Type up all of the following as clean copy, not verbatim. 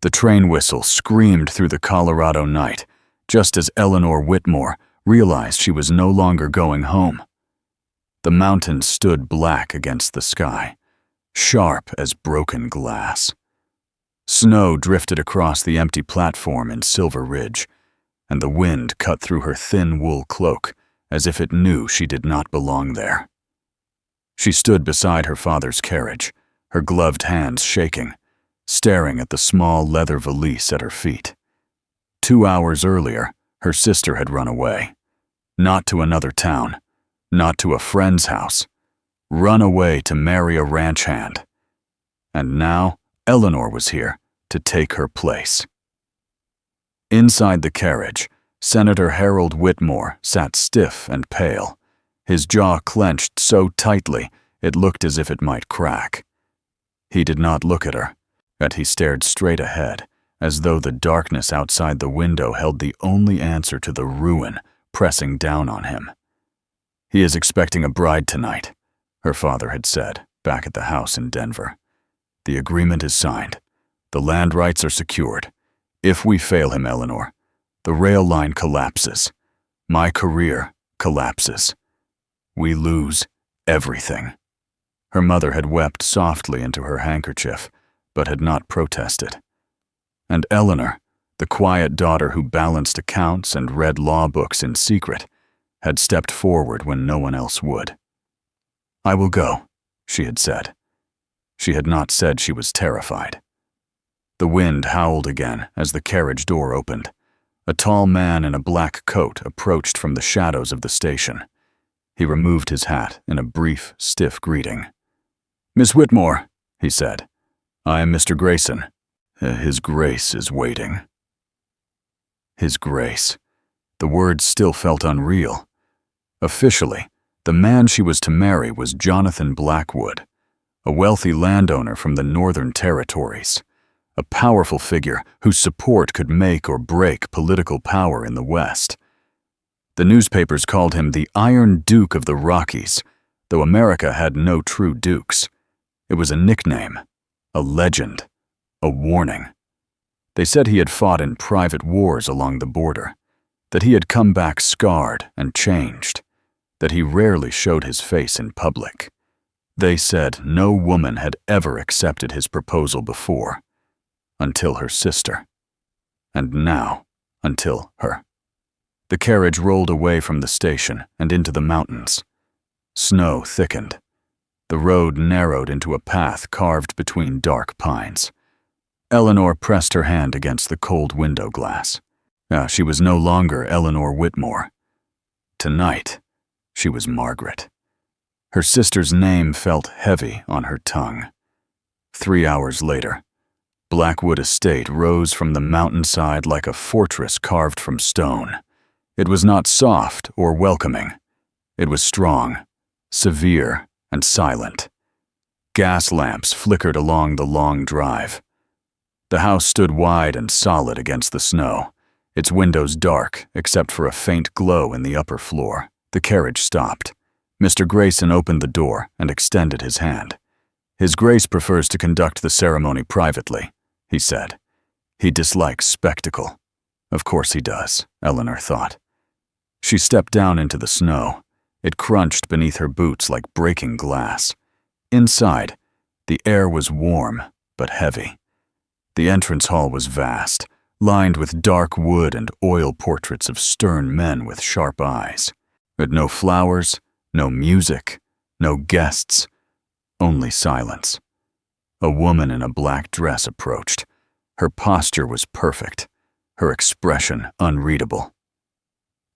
The train whistle screamed through the Colorado night, just as Eleanor Whitmore realized she was no longer going home. The mountains stood black against the sky, sharp as broken glass. Snow drifted across the empty platform in Silver Ridge, and the wind cut through her thin wool cloak as if it knew she did not belong there. She stood beside her father's carriage, her gloved hands shaking, staring at the small leather valise at her feet. 2 hours earlier, her sister had run away. Not to another town, not to a friend's house. Run away to marry a ranch hand. And now, Eleanor was here to take her place. Inside the carriage, Senator Harold Whitmore sat stiff and pale, his jaw clenched so tightly it looked as if it might crack. He did not look at her, yet he stared straight ahead, as though the darkness outside the window held the only answer to the ruin pressing down on him. "He is expecting a bride tonight," her father had said, back at the house in Denver. "The agreement is signed. The land rights are secured. If we fail him, Eleanor, the rail line collapses. My career collapses. We lose everything." Her mother had wept softly into her handkerchief, but had not protested. And Eleanor, the quiet daughter who balanced accounts and read law books in secret, had stepped forward when no one else would. "I will go," she had said. She had not said she was terrified. The wind howled again as the carriage door opened. A tall man in a black coat approached from the shadows of the station. He removed his hat in a brief, stiff greeting. "Miss Whitmore," he said. "I am Mr. Grayson. His Grace is waiting." His Grace. The words still felt unreal. Officially, the man she was to marry was Jonathan Blackwood, a wealthy landowner from the Northern Territories, a powerful figure whose support could make or break political power in the West. The newspapers called him the Iron Duke of the Rockies, though America had no true dukes. It was a nickname, a legend, a warning. They said he had fought in private wars along the border, that he had come back scarred and changed, that he rarely showed his face in public. They said no woman had ever accepted his proposal before, until her sister, and now until her. The carriage rolled away from the station and into the mountains. Snow thickened. The road narrowed into a path carved between dark pines. Eleanor pressed her hand against the cold window glass. She was no longer Eleanor Whitmore. Tonight, she was Margaret. Her sister's name felt heavy on her tongue. 3 hours later, Blackwood Estate rose from the mountainside like a fortress carved from stone. It was not soft or welcoming. It was strong, severe, and silent. Gas lamps flickered along the long drive. The house stood wide and solid against the snow, its windows dark except for a faint glow in the upper floor. The carriage stopped. Mr. Grayson opened the door and extended his hand. "His Grace prefers to conduct the ceremony privately," he said. "He dislikes spectacle." Of course he does, Eleanor thought. She stepped down into the snow. It crunched beneath her boots like breaking glass. Inside, the air was warm but heavy. The entrance hall was vast, lined with dark wood and oil portraits of stern men with sharp eyes. But no flowers, no music, no guests, only silence. A woman in a black dress approached. Her posture was perfect, her expression unreadable.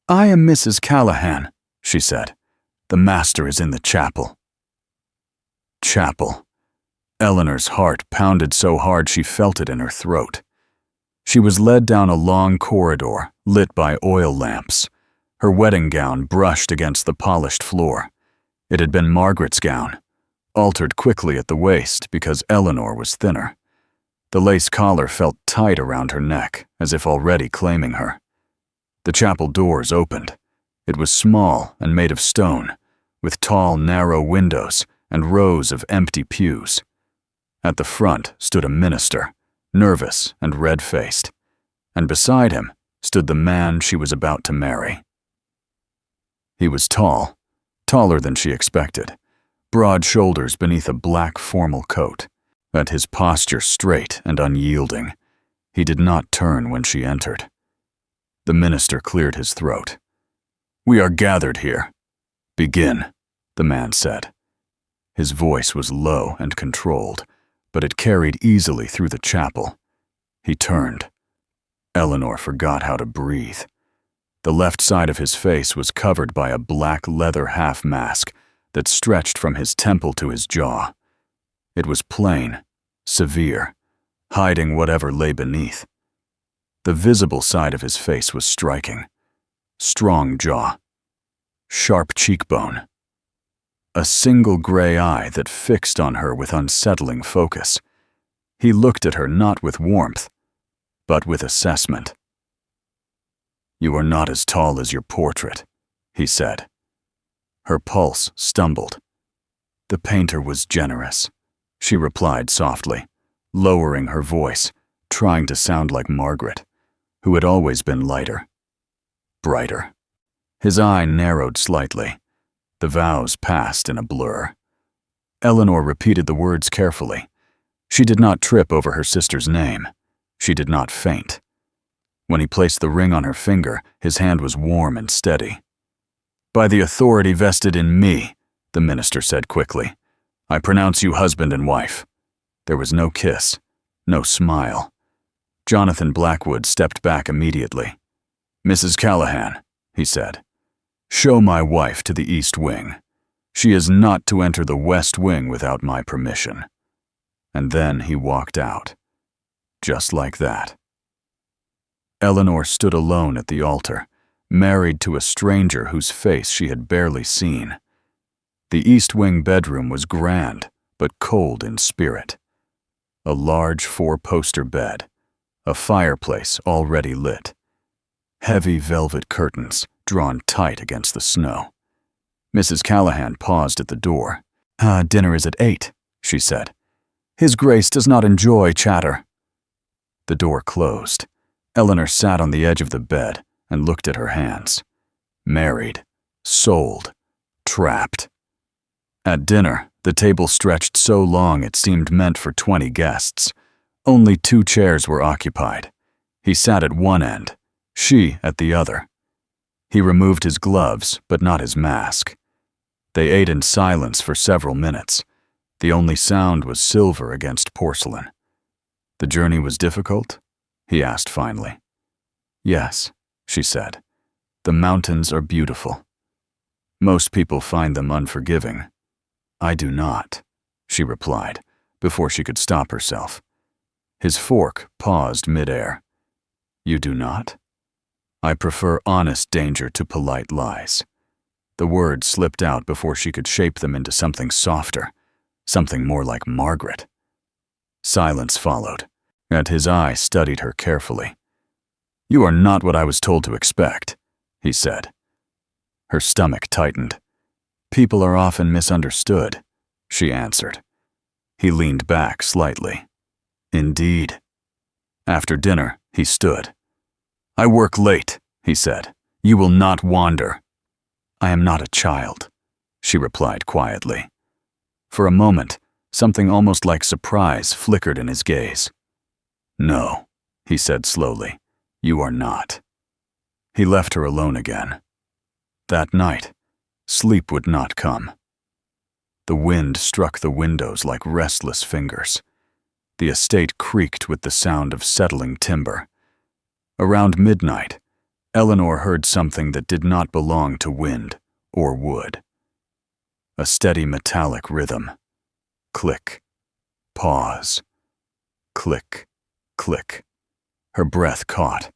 "I am Mrs. Callahan," she said. "The master is in the chapel." Chapel. Eleanor's heart pounded so hard she felt it in her throat. She was led down a long corridor, lit by oil lamps. Her wedding gown brushed against the polished floor. It had been Margaret's gown, altered quickly at the waist because Eleanor was thinner. The lace collar felt tight around her neck, as if already claiming her. The chapel doors opened. It was small and made of stone, with tall, narrow windows and rows of empty pews. At the front stood a minister, nervous and red-faced, and beside him stood the man she was about to marry. He was tall, taller than she expected, broad shoulders beneath a black formal coat, and his posture straight and unyielding. He did not turn when she entered. The minister cleared his throat. "We are gathered here. Begin," the man said. His voice was low and controlled, but it carried easily through the chapel. He turned. Eleanor forgot how to breathe. The left side of his face was covered by a black leather half-mask that stretched from his temple to his jaw. It was plain, severe, hiding whatever lay beneath. The visible side of his face was striking. Strong jaw, sharp cheekbone, a single gray eye that fixed on her with unsettling focus. He looked at her not with warmth, but with assessment. "You are not as tall as your portrait," he said. Her pulse stumbled. "The painter was generous," she replied softly, lowering her voice, trying to sound like Margaret, who had always been lighter, brighter. His eye narrowed slightly. The vowels passed in a blur. Eleanor repeated the words carefully. She did not trip over her sister's name. She did not faint. When he placed the ring on her finger, his hand was warm and steady. "By the authority vested in me," the minister said quickly, "I pronounce you husband and wife." There was no kiss, no smile. Jonathan Blackwood stepped back immediately. "Mrs. Callahan," he said, "show my wife to the East Wing. She is not to enter the West Wing without my permission." And then he walked out. Just like that. Eleanor stood alone at the altar, married to a stranger whose face she had barely seen. The East Wing bedroom was grand, but cold in spirit. A large four-poster bed, a fireplace already lit, heavy velvet curtains drawn tight against the snow. Mrs. Callahan paused at the door. "Dinner is at 8, she said. "His Grace does not enjoy chatter." The door closed. Eleanor sat on the edge of the bed and looked at her hands. Married, sold, trapped. At dinner, the table stretched so long it seemed meant for 20 guests. Only 2 chairs were occupied. He sat at one end, she at the other. He removed his gloves, but not his mask. They ate in silence for several minutes. The only sound was silver against porcelain. "The journey was difficult?" he asked finally. "Yes," she said. "The mountains are beautiful. Most people find them unforgiving. I do not," she replied, before she could stop herself. His fork paused mid-air. "You do not? I prefer honest danger to polite lies." The words slipped out before she could shape them into something softer, something more like Margaret. Silence followed, and his eye studied her carefully. "You are not what I was told to expect," he said. Her stomach tightened. "People are often misunderstood," she answered. He leaned back slightly. "Indeed." After dinner, he stood. "I work late," he said. "You will not wander." "I am not a child," she replied quietly. For a moment, something almost like surprise flickered in his gaze. "No," he said slowly, "you are not." He left her alone again. That night, sleep would not come. The wind struck the windows like restless fingers. The estate creaked with the sound of settling timber. Around midnight, Eleanor heard something that did not belong to wind or wood. A steady metallic rhythm. Click. Pause. Click. Click. Her breath caught.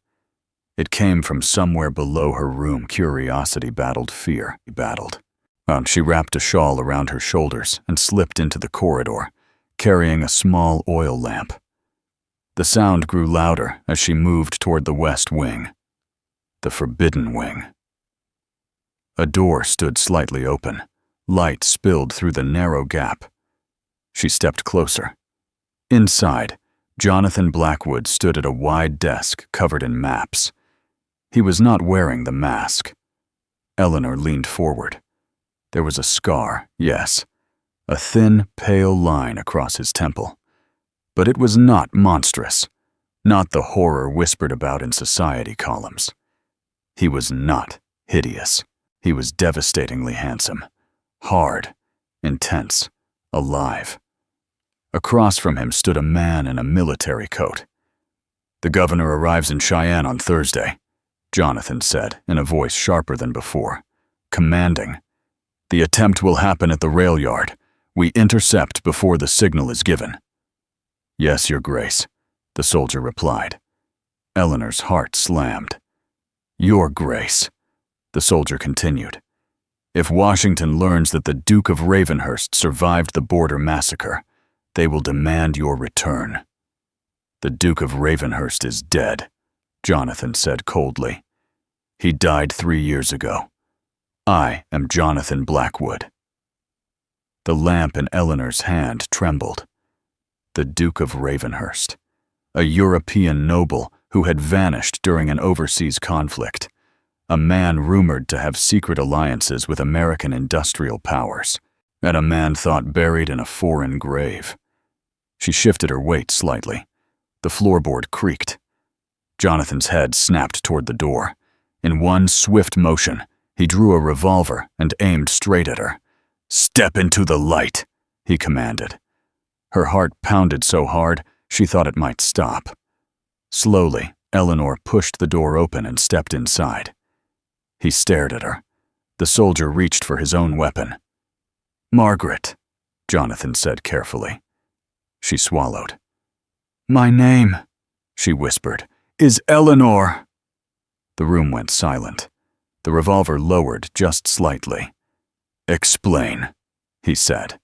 It came from somewhere below her room. Curiosity battled fear. She wrapped a shawl around her shoulders and slipped into the corridor, carrying a small oil lamp. The sound grew louder as she moved toward the West Wing. The Forbidden Wing. A door stood slightly open. Light spilled through the narrow gap. She stepped closer. Inside, Jonathan Blackwood stood at a wide desk covered in maps. He was not wearing the mask. Eleanor leaned forward. There was a scar, yes, a thin, pale line across his temple. But it was not monstrous, not the horror whispered about in society columns. He was not hideous. He was devastatingly handsome, hard, intense, alive. Across from him stood a man in a military coat. "The governor arrives in Cheyenne on Thursday," Jonathan said in a voice sharper than before, commanding. "The attempt will happen at the rail yard. We intercept before the signal is given." "Yes, Your Grace," the soldier replied. Eleanor's heart slammed. "Your Grace," the soldier continued. "If Washington learns that the Duke of Ravenhurst survived the border massacre, they will demand your return." "The Duke of Ravenhurst is dead," Jonathan said coldly. "He died 3 years ago. I am Jonathan Blackwood." The lamp in Eleanor's hand trembled. The Duke of Ravenhurst, a European noble who had vanished during an overseas conflict, a man rumored to have secret alliances with American industrial powers, and a man thought buried in a foreign grave. She shifted her weight slightly. The floorboard creaked. Jonathan's head snapped toward the door. In one swift motion, he drew a revolver and aimed straight at her. "Step into the light," he commanded. Her heart pounded so hard, she thought it might stop. Slowly, Eleanor pushed the door open and stepped inside. He stared at her. The soldier reached for his own weapon. "Margaret," Jonathan said carefully. She swallowed. "My name," she whispered, "is Eleanor." The room went silent. The revolver lowered just slightly. "Explain," he said.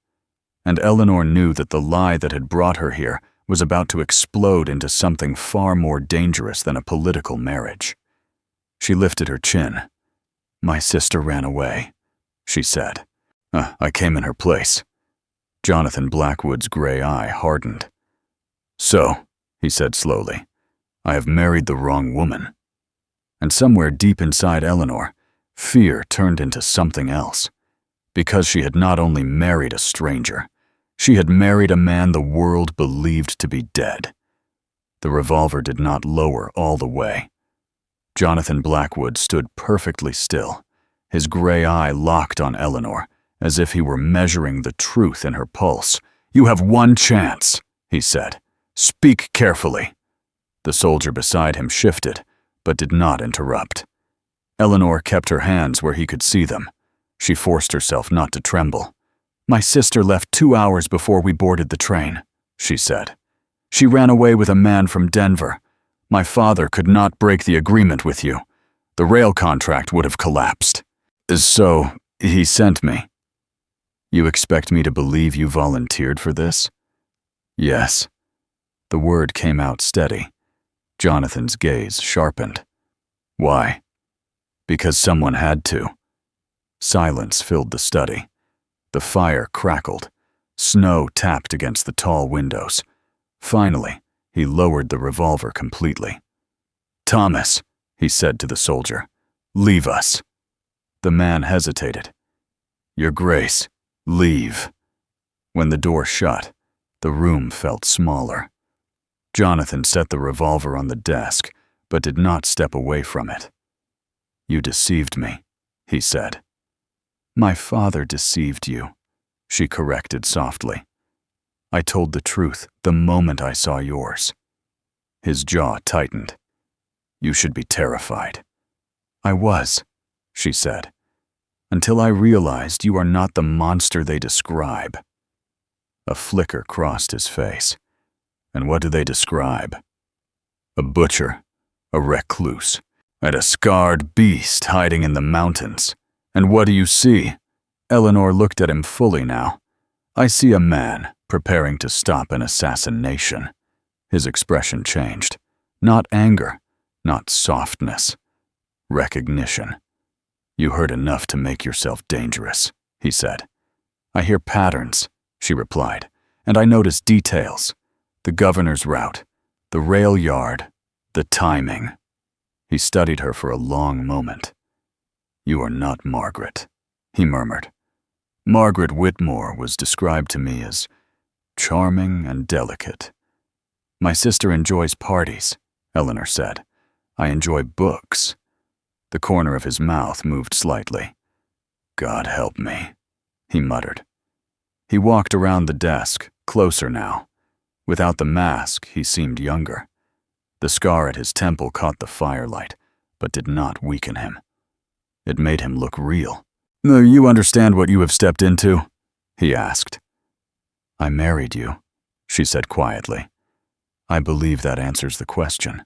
And Eleanor knew that the lie that had brought her here was about to explode into something far more dangerous than a political marriage. She lifted her chin. "My sister ran away," she said. I came in her place." Jonathan Blackwood's gray eye hardened. "So," he said slowly, "I have married the wrong woman." And somewhere deep inside Eleanor, fear turned into something else. Because she had not only married a stranger, she had married a man the world believed to be dead. The revolver did not lower all the way. Jonathan Blackwood stood perfectly still, his gray eye locked on Eleanor, as if he were measuring the truth in her pulse. "You have one chance," he said. "Speak carefully." The soldier beside him shifted, but did not interrupt. Eleanor kept her hands where he could see them. She forced herself not to tremble. "My sister left 2 hours before we boarded the train," she said. "She ran away with a man from Denver. My father could not break the agreement with you. The rail contract would have collapsed. So, he sent me." "You expect me to believe you volunteered for this?" "Yes." The word came out steady. Jonathan's gaze sharpened. "Why?" "Because someone had to." Silence filled the study. The fire crackled. Snow tapped against the tall windows. Finally, he lowered the revolver completely. "Thomas," he said to the soldier, "leave us." The man hesitated. "Your Grace, leave." When the door shut, the room felt smaller. Jonathan set the revolver on the desk, but did not step away from it. "You deceived me," he said. "My father deceived you," she corrected softly. "I told the truth the moment I saw yours." His jaw tightened. "You should be terrified." "I was," she said, "until I realized you are not the monster they describe." A flicker crossed his face. "And what do they describe?" "A butcher, a recluse, and a scarred beast hiding in the mountains. And what do you see?" Eleanor looked at him fully now. "I see a man preparing to stop an assassination." His expression changed. Not anger, not softness. Recognition. "You heard enough to make yourself dangerous," he said. "I hear patterns," she replied, "and I notice details. The governor's route, The rail yard, the timing. He studied her for a long moment. "You are not Margaret," he murmured. "Margaret Whitmore was described to me as charming and delicate." "My sister enjoys parties," Eleanor said. "I enjoy books." The corner of his mouth moved slightly. "God help me," he muttered. He walked around the desk, closer now. Without the mask, he seemed younger. The scar at his temple caught the firelight, but did not weaken him. It made him look real. "You understand what you have stepped into?" he asked. "I married you," she said quietly. "I believe that answers the question."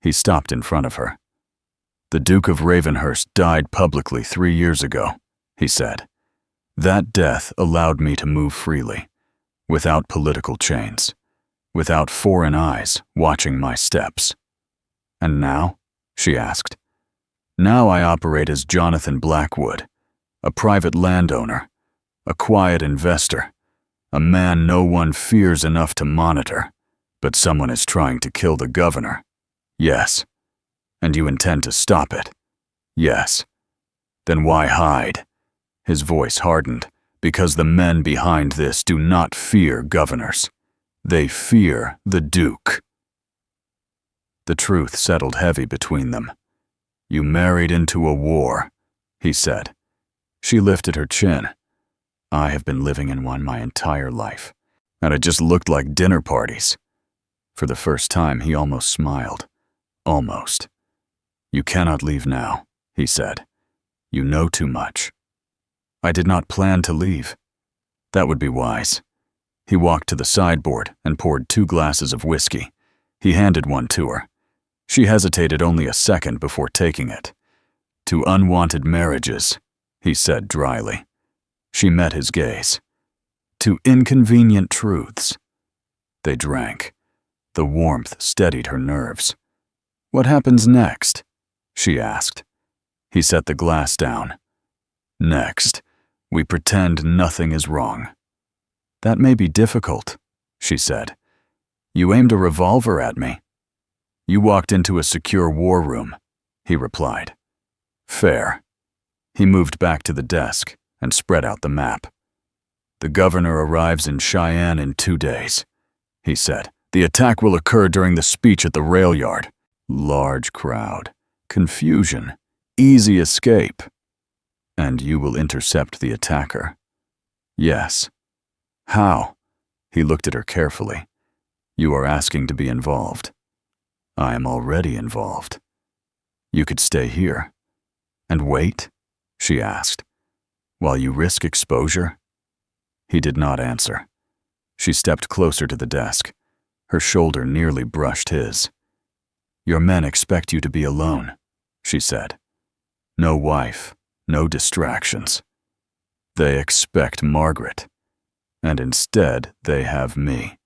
He stopped in front of her. "The Duke of Ravenhurst died publicly 3 years ago," he said. "That death allowed me to move freely, without political chains, without foreign eyes watching my steps." "And now?" she asked. "Now I operate as Jonathan Blackwood, a private landowner, a quiet investor, a man no one fears enough to monitor, but someone is trying to kill the governor. Yes. And you intend to stop it? Yes. Then why hide?" His voice hardened. "Because the men behind this do not fear governors. They fear the Duke." The truth settled heavy between them. "You married into a war," he said. She lifted her chin. "I have been living in one my entire life, and it just looked like dinner parties." For the first time, he almost smiled. Almost. "You cannot leave now," he said. "You know too much." "I did not plan to leave." "That would be wise." He walked to the sideboard and poured 2 glasses of whiskey. He handed one to her. She hesitated only a second before taking it. "To unwanted marriages," he said dryly. She met his gaze. "To inconvenient truths." They drank. The warmth steadied her nerves. "What happens next?" she asked. He set the glass down. "Next, we pretend nothing is wrong." "That may be difficult," she said. "You aimed a revolver at me." "You walked into a secure war room," he replied. "Fair." He moved back to the desk and spread out the map. "The governor arrives in Cheyenne in 2 days," he said. "The attack will occur during the speech at the rail yard. Large crowd, confusion, easy escape. And you will intercept the attacker." "Yes." "How?" He looked at her carefully. "You are asking to be involved." "I am already involved." "You could stay here." "And wait?" she asked. "While you risk exposure?" He did not answer. She stepped closer to the desk. Her shoulder nearly brushed his. "Your men expect you to be alone," she said. "No wife, no distractions. They expect Margaret. And instead, they have me."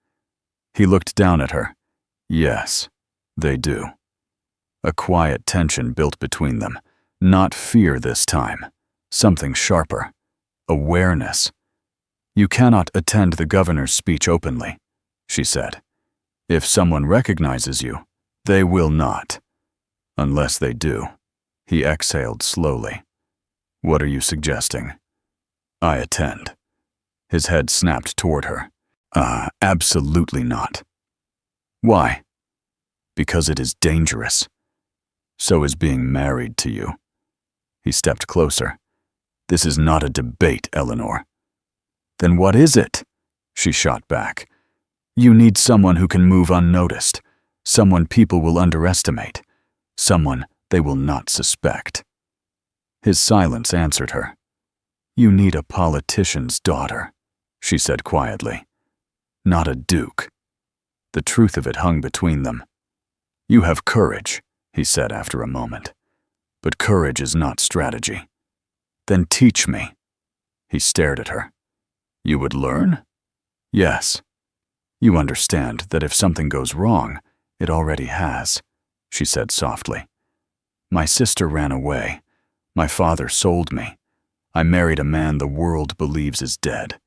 He looked down at her. "Yes, they do." A quiet tension built between them. Not fear this time. Something sharper. Awareness. "You cannot attend the governor's speech openly," she said. "If someone recognizes you, they will not. Unless they do." He exhaled slowly. "What are you suggesting?" "I attend." His head snapped toward her. Absolutely not." "Why?" "Because it is dangerous. So is being married to you." He stepped closer. "This is not a debate, Eleanor." "Then what is it?" She shot back. "You need someone who can move unnoticed, someone people will underestimate, someone they will not suspect." His silence answered her. "You need a politician's daughter," she said quietly. "Not a duke." The truth of it hung between them. "You have courage," he said after a moment. "But courage is not strategy." "Then teach me." He stared at her. "You would learn?" "Yes." "You understand that if something goes wrong, it already has," she said softly. "My sister ran away. My father sold me. I married a man the world believes is dead.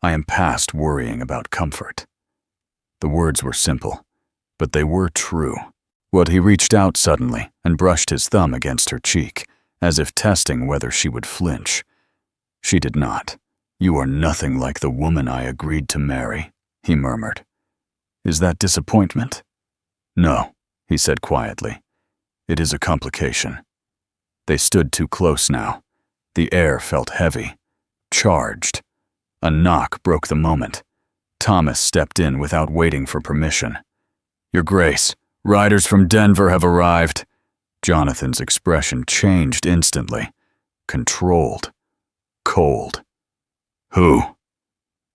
I am past worrying about comfort." The words were simple, but they were true. He reached out suddenly and brushed his thumb against her cheek, as if testing whether she would flinch. She did not. "You are nothing like the woman I agreed to marry," he murmured. "Is that disappointment?" "No," he said quietly. "It is a complication." They stood too close now. The air felt heavy, charged. A knock broke the moment. Thomas stepped in without waiting for permission. "Your Grace, riders from Denver have arrived." Jonathan's expression changed instantly. Controlled. Cold. "Who?"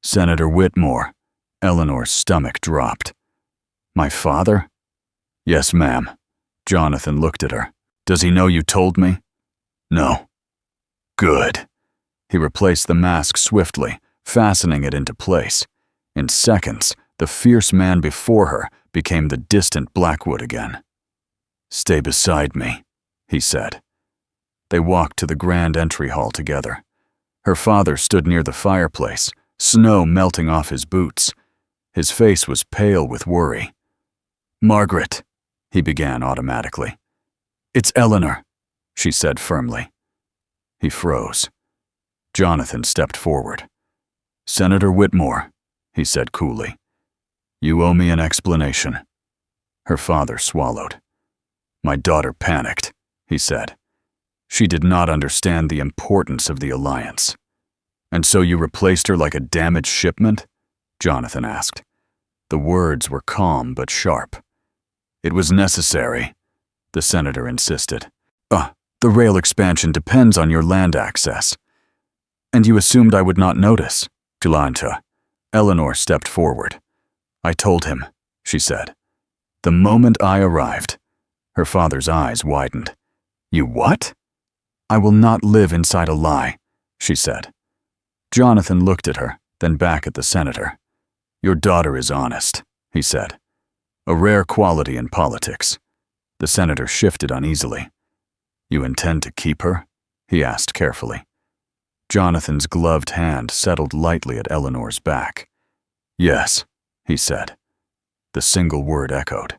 "Senator Whitmore." Eleanor's stomach dropped. "My father?" "Yes, ma'am." Jonathan looked at her. "Does he know you told me?" "No." "Good." He replaced the mask swiftly, fastening it into place. In seconds, the fierce man before her became the distant Blackwood again. "Stay beside me," he said. They walked to the grand entry hall together. Her father stood near the fireplace, snow melting off his boots. His face was pale with worry. "Margaret," he began automatically. "It's Eleanor," she said firmly. He froze. Jonathan stepped forward. "Senator Whitmore," he said coolly. "You owe me an explanation." Her father swallowed. "My daughter panicked," he said. "She did not understand the importance of the alliance." "And so you replaced her like a damaged shipment?" Jonathan asked. The words were calm but sharp. "It was necessary," the senator insisted. The rail expansion depends on your land access." "And you assumed I would not notice?" Glanta. Eleanor stepped forward. "I told him," she said. "The moment I arrived." Her father's eyes widened. "You what?" "I will not live inside a lie," she said. Jonathan looked at her, then back at the senator. "Your daughter is honest," he said. "A rare quality in politics." The senator shifted uneasily. "You intend to keep her?" he asked carefully. Jonathan's gloved hand settled lightly at Eleanor's back. "Yes," he said. The single word echoed.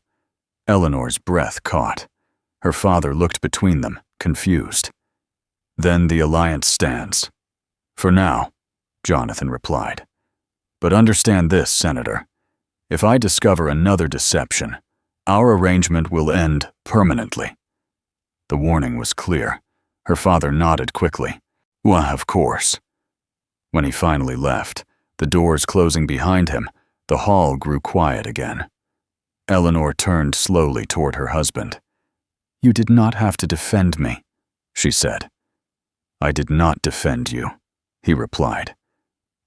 Eleanor's breath caught. Her father looked between them, confused. "Then the alliance stands." "For now," Jonathan replied. "But understand this, Senator. If I discover another deception, our arrangement will end permanently." The warning was clear. Her father nodded quickly. "Well, of course." When he finally left, the doors closing behind him, the hall grew quiet again. Eleanor turned slowly toward her husband. "You did not have to defend me," she said. "I did not defend you," he replied.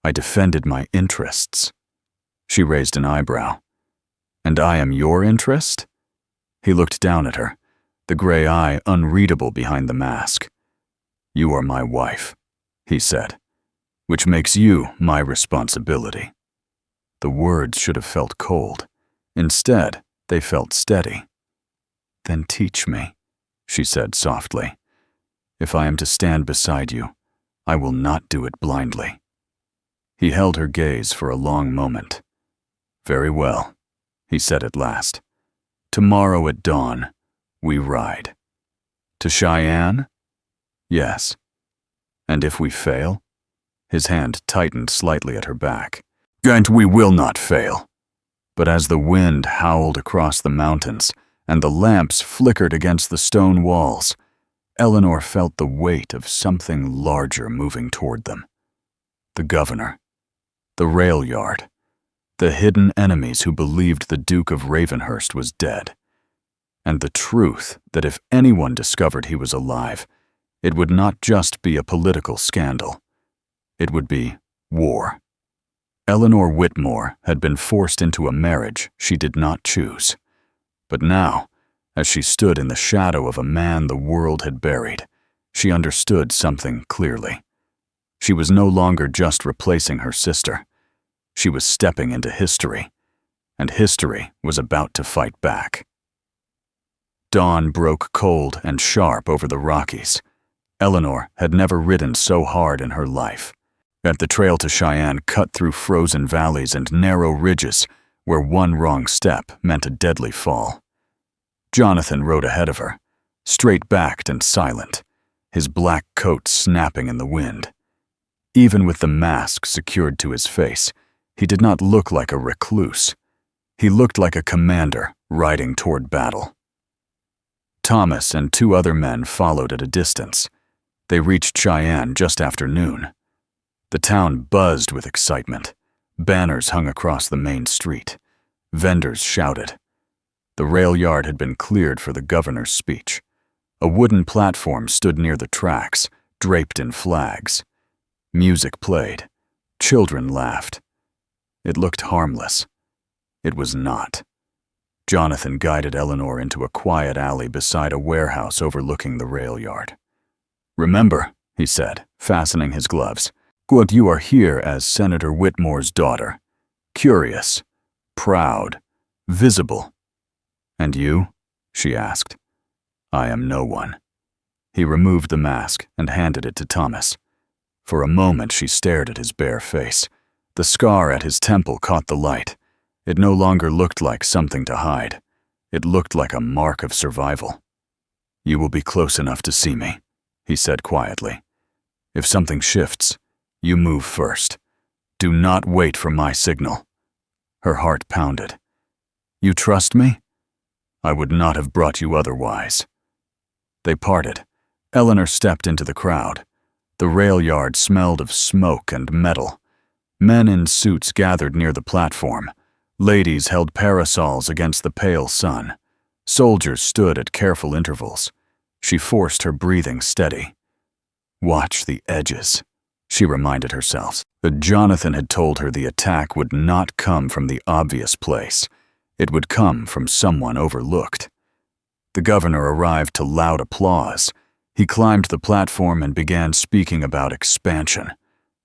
"I defended my interests." She raised an eyebrow. "And I am your interest?" He looked down at her, the gray eye unreadable behind the mask. "You are my wife," he said, "which makes you my responsibility." The words should have felt cold. Instead, they felt steady. "Then teach me," she said softly. "If I am to stand beside you, I will not do it blindly." He held her gaze for a long moment. "Very well," he said at last. "Tomorrow at dawn, we ride." "To Cheyenne?" "Yes." "And if we fail?" His hand tightened slightly at her back. "And we will not fail." But as the wind howled across the mountains and the lamps flickered against the stone walls, Eleanor felt the weight of something larger moving toward them. The governor. The rail yard. The hidden enemies who believed the Duke of Ravenhurst was dead. And the truth that if anyone discovered he was alive, it would not just be a political scandal. It would be war. Eleanor Whitmore had been forced into a marriage she did not choose. But now, as she stood in the shadow of a man the world had buried, she understood something clearly. She was no longer just replacing her sister. She was stepping into history, and history was about to fight back. Dawn broke cold and sharp over the Rockies. Eleanor had never ridden so hard in her life. At the trail to Cheyenne cut through frozen valleys and narrow ridges, where one wrong step meant a deadly fall. Jonathan rode ahead of her, straight-backed and silent, his black coat snapping in the wind. Even with the mask secured to his face, he did not look like a recluse. He looked like a commander riding toward battle. Thomas and 2 other men followed at a distance. They reached Cheyenne just after noon. The town buzzed with excitement. Banners hung across the main street. Vendors shouted. The rail yard had been cleared for the governor's speech. A wooden platform stood near the tracks, draped in flags. Music played. Children laughed. It looked harmless. It was not. Jonathan guided Eleanor into a quiet alley beside a warehouse overlooking the rail yard. "Remember," he said, fastening his gloves, "quote, you are here as Senator Whitmore's daughter. Curious, proud, visible. And you?" she asked. "I am no one." He removed the mask and handed it to Thomas. For a moment she stared at his bare face. The scar at his temple caught the light. It no longer looked like something to hide. It looked like a mark of survival. "You will be close enough to see me," he said quietly. "If something shifts, you move first. Do not wait for my signal." Her heart pounded. "You trust me? I would not have brought you otherwise." They parted. Eleanor stepped into the crowd. The rail yard smelled of smoke and metal. Men in suits gathered near the platform. Ladies held parasols against the pale sun. Soldiers stood at careful intervals. She forced her breathing steady. "Watch the edges," she reminded herself. But Jonathan had told her the attack would not come from the obvious place. It would come from someone overlooked. The governor arrived to loud applause. He climbed the platform and began speaking about expansion,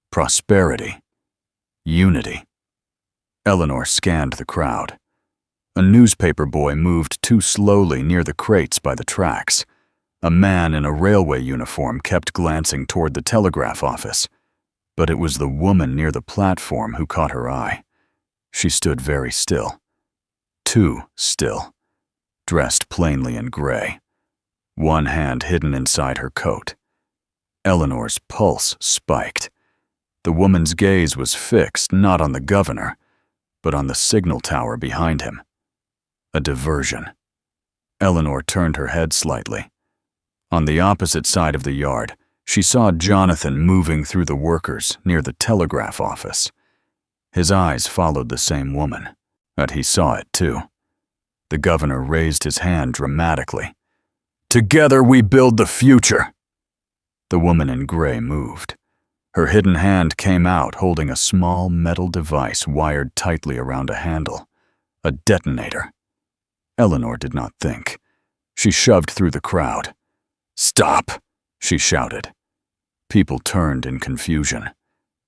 prosperity, unity. Eleanor scanned the crowd. A newspaper boy moved too slowly near the crates by the tracks. A man in a railway uniform kept glancing toward the telegraph office. But it was the woman near the platform who caught her eye. She stood very still. Too still. Dressed plainly in gray. One hand hidden inside her coat. Eleanor's pulse spiked. The woman's gaze was fixed not on the governor, but on the signal tower behind him. A diversion. Eleanor turned her head slightly. On the opposite side of the yard, she saw Jonathan moving through the workers near the telegraph office. His eyes followed the same woman, but he saw it too. The governor raised his hand dramatically. "Together we build the future." The woman in gray moved. Her hidden hand came out holding a small metal device wired tightly around a handle. A detonator. Eleanor did not think. She shoved through the crowd. "Stop!" she shouted. People turned in confusion.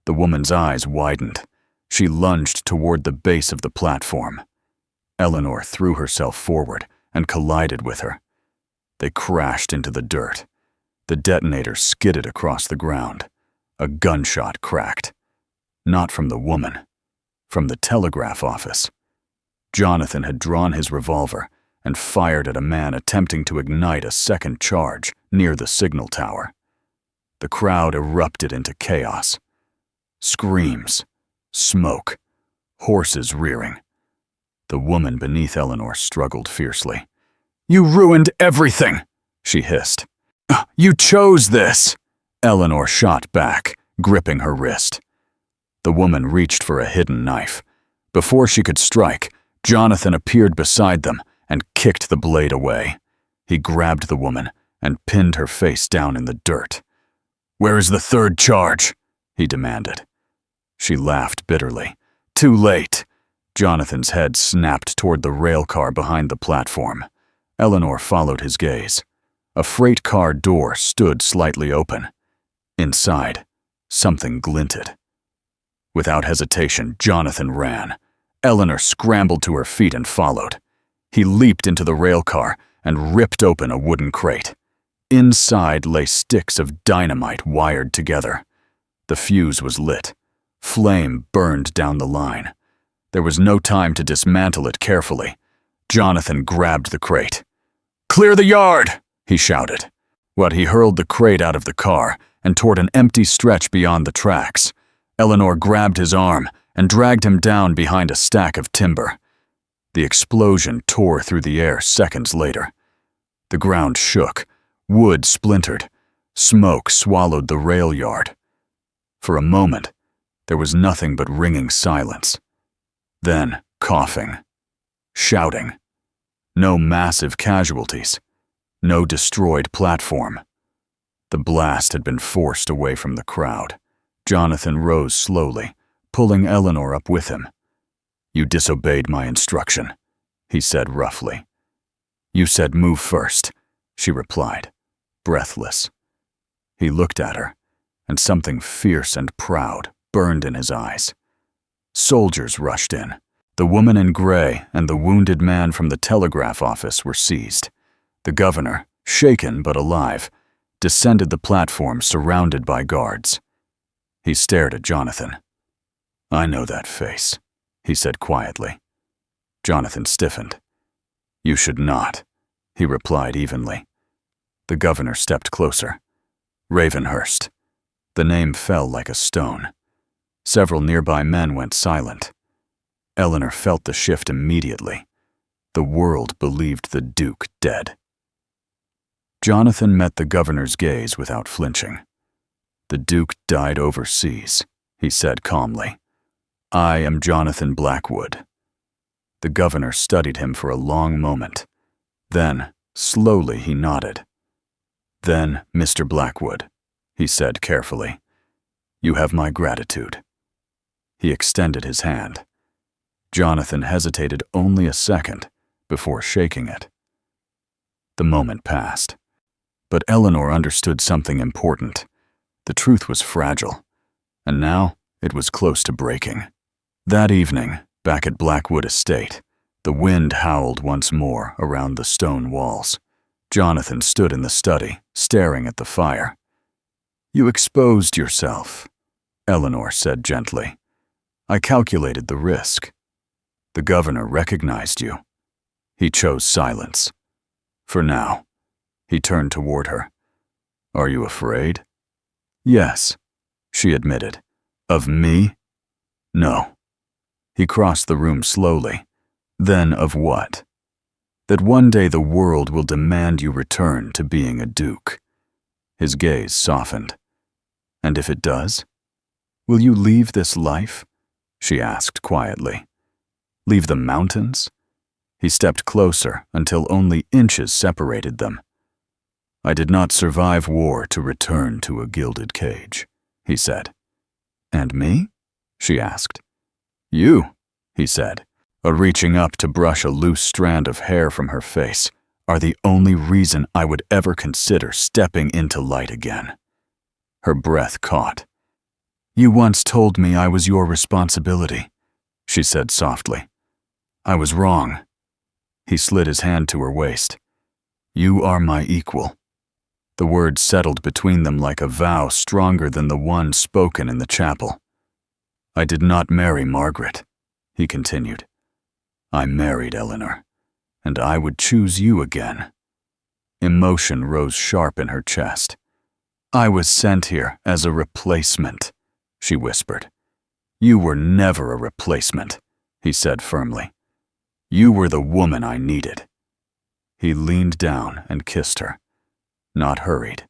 The woman's eyes widened. She lunged toward the base of the platform. Eleanor threw herself forward and collided with her. They crashed into the dirt. The detonator skidded across the ground. A gunshot cracked. Not from the woman. From the telegraph office. Jonathan had drawn his revolver and fired at a man attempting to ignite a second charge near the signal tower. The crowd erupted into chaos. Screams, smoke, horses rearing. The woman beneath Eleanor struggled fiercely. "You ruined everything," she hissed. "You chose this." Eleanor shot back, gripping her wrist. The woman reached for a hidden knife. Before she could strike, Jonathan appeared beside them and kicked the blade away. He grabbed the woman and pinned her face down in the dirt. "Where is the third charge?" he demanded. She laughed bitterly. "Too late." Jonathan's head snapped toward the rail car behind the platform. Eleanor followed his gaze. A freight car door stood slightly open. Inside, something glinted. Without hesitation, Jonathan ran. Eleanor scrambled to her feet and followed. He leaped into the rail car and ripped open a wooden crate. Inside lay sticks of dynamite wired together. The fuse was lit. Flame burned down the line. There was no time to dismantle it carefully. Jonathan grabbed the crate. "Clear the yard!" he shouted. He hurled the crate out of the car and toward an empty stretch beyond the tracks. Eleanor grabbed his arm and dragged him down behind a stack of timber. The explosion tore through the air seconds later. The ground shook, wood splintered, smoke swallowed the rail yard. For a moment, there was nothing but ringing silence. Then coughing, shouting. No massive casualties, no destroyed platform. The blast had been forced away from the crowd. Jonathan rose slowly, pulling Eleanor up with him. "You disobeyed my instruction," he said roughly. "You said move first," she replied, breathless. He looked at her, and something fierce and proud burned in his eyes. Soldiers rushed in. The woman in gray and the wounded man from the telegraph office were seized. The governor, shaken but alive, descended the platform surrounded by guards. He stared at Jonathan. "I know that face," he said quietly. Jonathan stiffened. "You should not," he replied evenly. The governor stepped closer. Ravenhurst. The name fell like a stone. Several nearby men went silent. Eleanor felt the shift immediately. The world believed the Duke dead. Jonathan met the governor's gaze without flinching. "The Duke died overseas," he said calmly. "I am Jonathan Blackwood." The governor studied him for a long moment. Then, slowly, he nodded. "Then, Mr. Blackwood," he said carefully, "you have my gratitude." He extended his hand. Jonathan hesitated only a second before shaking it. The moment passed. But Eleanor understood something important. The truth was fragile, and now it was close to breaking. That evening, back at Blackwood Estate, the wind howled once more around the stone walls. Jonathan stood in the study, staring at the fire. "You exposed yourself," Eleanor said gently. "I calculated the risk. The governor recognized you." He chose silence. For now. He turned toward her. "Are you afraid?" "Yes," she admitted. "Of me?" "No." He crossed the room slowly. "Then of what?" "That one day the world will demand you return to being a duke." His gaze softened. "And if it does? Will you leave this life?" she asked quietly. "Leave the mountains?" He stepped closer until only inches separated them. "I did not survive war to return to a gilded cage," he said. "And me?" she asked. "You," he said, reaching up to brush a loose strand of hair from her face, "are the only reason I would ever consider stepping into light again." Her breath caught. "You once told me I was your responsibility," she said softly. "I was wrong." He slid his hand to her waist. "You are my equal." The words settled between them like a vow stronger than the one spoken in the chapel. "I did not marry Margaret," he continued. "I married Eleanor, and I would choose you again." Emotion rose sharp in her chest. "I was sent here as a replacement," she whispered. "You were never a replacement," he said firmly. "You were the woman I needed." He leaned down and kissed her. Not hurried,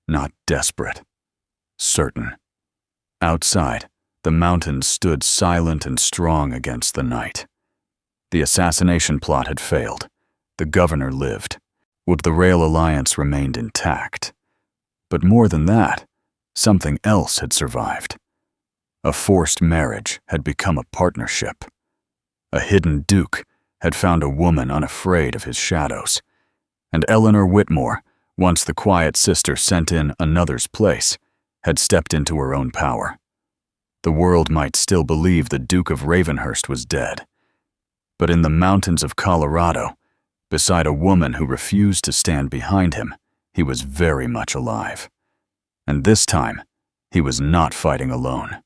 not desperate, certain. Outside, the mountains stood silent and strong against the night. The assassination plot had failed. The governor lived. The Rail Alliance remained intact. But more than that, something else had survived. A forced marriage had become a partnership. A hidden duke had found a woman unafraid of his shadows. And Eleanor Whitmore, once the quiet sister sent in another's place, had stepped into her own power. The world might still believe the Duke of Ravenhurst was dead. But in the mountains of Colorado, beside a woman who refused to stand behind him, he was very much alive. And this time, he was not fighting alone.